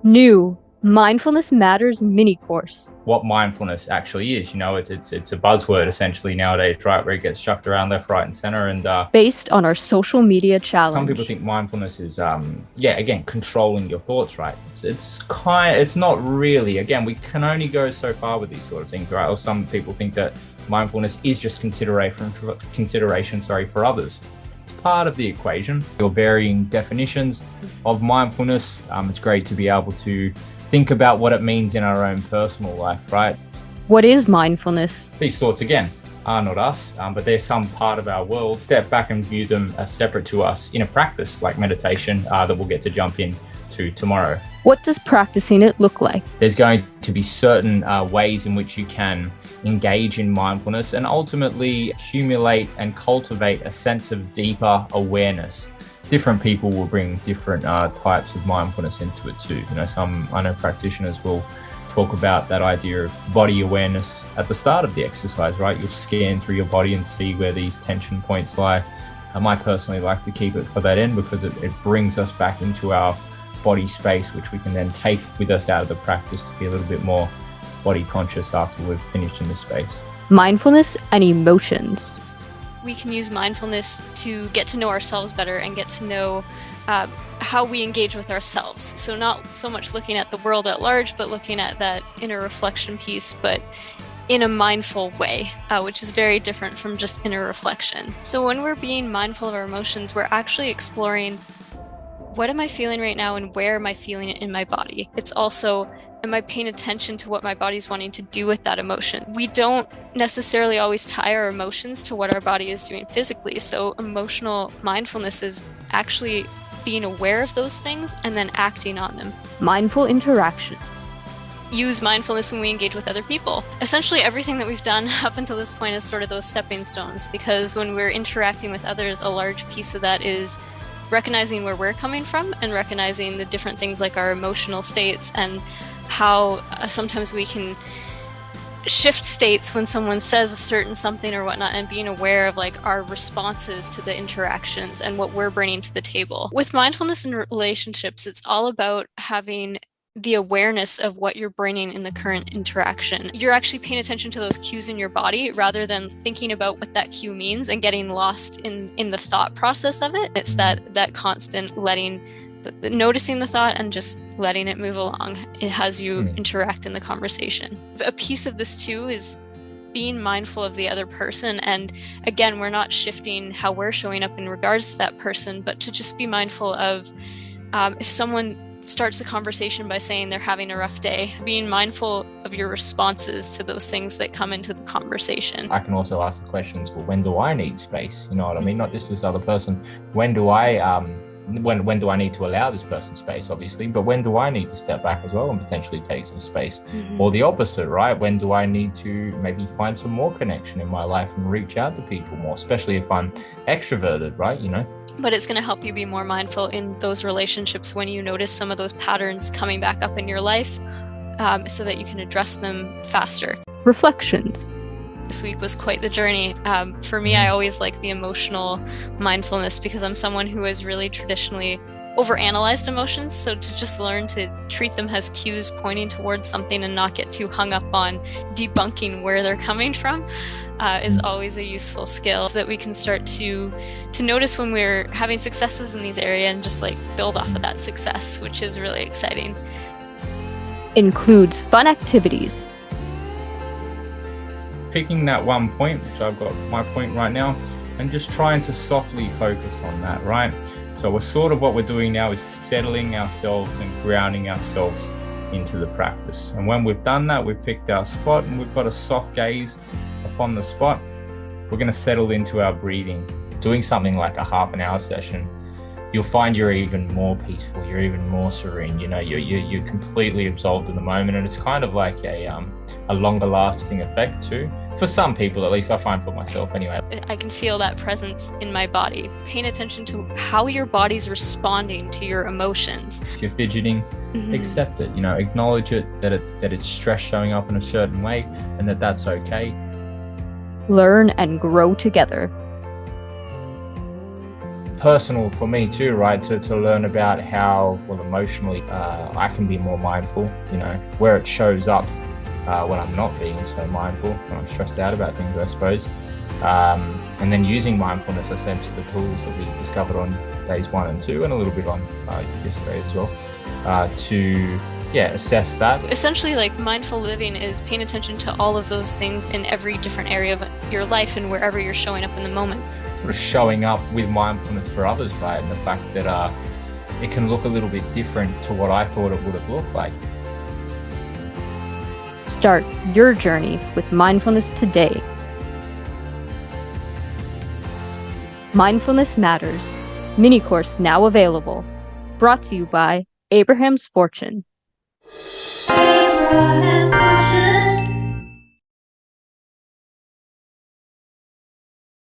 New Mindfulness Matters mini course. What mindfulness actually is. It's a buzzword essentially nowadays, right? Where it gets chucked around left, right, and center. And based on our social media challenge. Some people think mindfulness is, again, controlling your thoughts, right? It's not really. Again, we can only go so far with these sort of things, right? Or some people think that mindfulness is just consideration, for others. It's part of the equation. Your varying definitions of mindfulness. It's great to be able to think about what it means in our own personal life, right? What is mindfulness? These thoughts, again, are not us, but they're some part of our world. Step back and view them as separate to us in a practice like meditation that we'll get to jump into tomorrow. What does practicing it look like? There's going to be certain ways in which you can engage in mindfulness and ultimately accumulate and cultivate a sense of deeper awareness. Different people will bring different types of mindfulness into it too. I know practitioners will talk about that idea of body awareness at the start of the exercise, right? You'll scan through your body and see where these tension points lie. I personally like to keep it for that end because it brings us back into our body space, which we can then take with us out of the practice to be a little bit more body conscious after we've finished in the space. Mindfulness and emotions. We can use mindfulness to get to know ourselves better and get to know how we engage with ourselves. So not so much looking at the world at large, but looking at that inner reflection piece, but in a mindful way, which is very different from just inner reflection. So when we're being mindful of our emotions, we're actually exploring what am I feeling right now and where am I feeling it in my body? It's also, am I paying attention to what my body's wanting to do with that emotion? We don't necessarily always tie our emotions to what our body is doing physically. So emotional mindfulness is actually being aware of those things and then acting on them. Mindful interactions. Use mindfulness when we engage with other people. Essentially everything that we've done up until this point is sort of those stepping stones, because when we're interacting with others, a large piece of that is recognizing where we're coming from and recognizing the different things like our emotional states and how sometimes we can shift states when someone says a certain something or whatnot, and being aware of like our responses to the interactions and what we're bringing to the table. With mindfulness in relationships, it's all about having the awareness of what you're bringing in the current interaction. You're actually paying attention to those cues in your body rather than thinking about what that cue means and getting lost in the thought process of it. It's that constant noticing the thought and just letting it move along. It has you interact in the conversation. A piece of this too is being mindful of the other person. And again, we're not shifting how we're showing up in regards to that person, but to just be mindful of if someone starts a conversation by saying they're having a rough day, being mindful of your responses to those things that come into the conversation. I can also ask the questions, well, when do I need space? You know what I mean? Not just this other person. When do I when do I need to allow this person space, obviously, but when do I need to step back as well and potentially take some space? Or the opposite, right? When do I need to maybe find some more connection in my life and reach out to people more, especially if I'm extroverted, right? But it's going to help you be more mindful in those relationships when you notice some of those patterns coming back up in your life, so that you can address them faster. Reflections. This week was quite the journey. For me, I always like the emotional mindfulness because I'm someone who has really traditionally overanalyzed emotions. So to just learn to treat them as cues pointing towards something and not get too hung up on debunking where they're coming from is always a useful skill, so that we can start to notice when we're having successes in these areas and just like build off of that success, which is really exciting. Includes fun activities. Picking that one point, which I've got my point right now, and just trying to softly focus on that, right? So what we're doing now is settling ourselves and grounding ourselves into the practice. And when we've done that, we've picked our spot and we've got a soft gaze upon the spot, we're going to settle into our breathing. Doing something like a half an hour session, you'll find you're even more peaceful, you're even more serene, you're completely absorbed in the moment, and it's kind of like a longer lasting effect too. For some people, at least, I find for myself anyway. I can feel that presence in my body. Paying attention to how your body's responding to your emotions. If you're fidgeting, accept it, acknowledge it, that it's stress showing up in a certain way and that's okay. Learn and grow together. personal for me too, right? To learn about how, well, emotionally I can be more mindful, where it shows up when I'm not being so mindful, when I'm stressed out about things, I suppose. And then using mindfulness, essentially the tools that we discovered on days 1 and 2, and a little bit on yesterday as well, to assess that. Essentially, like, mindful living is paying attention to all of those things in every different area of your life and wherever you're showing up in the moment. Sort of showing up with mindfulness for others, right? And the fact that it can look a little bit different to what I thought it would have looked like. Start your journey with mindfulness today. Mindfulness Matters, mini course now available. Brought to you by Abraham's Fortune. Abraham's Fortune.